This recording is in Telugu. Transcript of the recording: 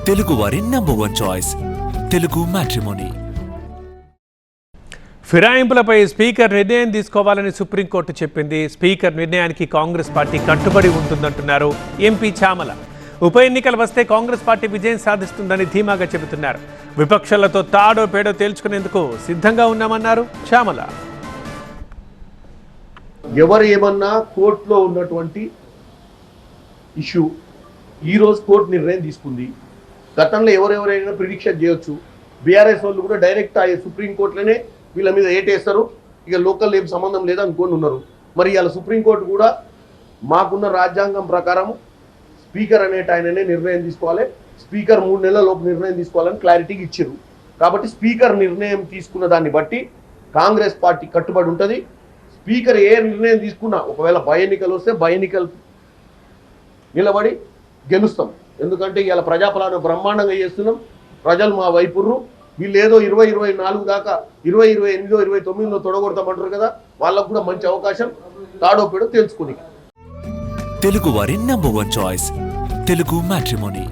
తెలుగు వారి నంబర్ 1 చాయిస్ తెలుగు మ్యాట్రిమోనీ. ఫిరాయింపులపై స్పీకర్ నిర్ణయం తీసుకోవాలని సుప్రీంకోర్టు చెప్పింది. స్పీకర్ నిర్ణయానికి కాంగ్రెస్ పార్టీ కట్టుబడి ఉంటుందంటున్నారు ఎంపీ చామల. ఉప ఎన్నికలు వస్తే కాంగ్రెస్ పార్టీ విజయం సాధిస్తుందని ధీమాగా చెబుతున్నారు. విపక్షాలతో తాడో పేడో తేల్చుకునేందుకు సిద్ధంగా ఉన్నామన్నారు చామల. ఎవరు ఏమన్నా కోర్టులో ఉన్నటువంటి ఇష్యూ ఈరోజు కోర్టు నిర్ణయం తీసుకుంది. గతంలో ఎవరెవరైనా ప్రిడిక్షన్ చేయొచ్చు. బీఆర్ఎస్ వాళ్ళు కూడా డైరెక్ట్ ఆ సుప్రీంకోర్టులోనే వీళ్ళ మీద ఏటేస్తారు, ఇక లోకల్ ఏం సంబంధం లేదనుకొని ఉన్నారు. మరి ఇవాళ సుప్రీంకోర్టు కూడా మాకున్న రాజ్యాంగం ప్రకారం స్పీకర్ అనేట ఆయననే నిర్ణయం తీసుకోవాలి, స్పీకర్ 3 నెలల లోపు నిర్ణయం తీసుకోవాలని క్లారిటీగా ఇచ్చారు. కాబట్టి స్పీకర్ నిర్ణయం తీసుకున్న దాన్ని బట్టి కాంగ్రెస్ పార్టీ కట్టుబడి ఉంటుంది. స్పీకర్ ఏ నిర్ణయం తీసుకున్నా, ఒకవేళ బై ఎన్నికలు వస్తే బై ఎన్నికలు నిలబడి గెలుస్తాం. ఎందుకంటే ఇవాళ ప్రజాపాలన బ్రహ్మాండంగా చేస్తున్నాం. ప్రజలు మా వైపుర్రు. వీళ్ళు ఏదో 2024 దాకా 2028, 2029లో తొడగొడతామంటారు కదా, వాళ్ళకు కూడా మంచి అవకాశం తాడో పేడో తెలుసుకుని. తెలుగు వారి నంబర్ 1 చాయిస్ తెలుగు మ్యాట్రిమోనీ.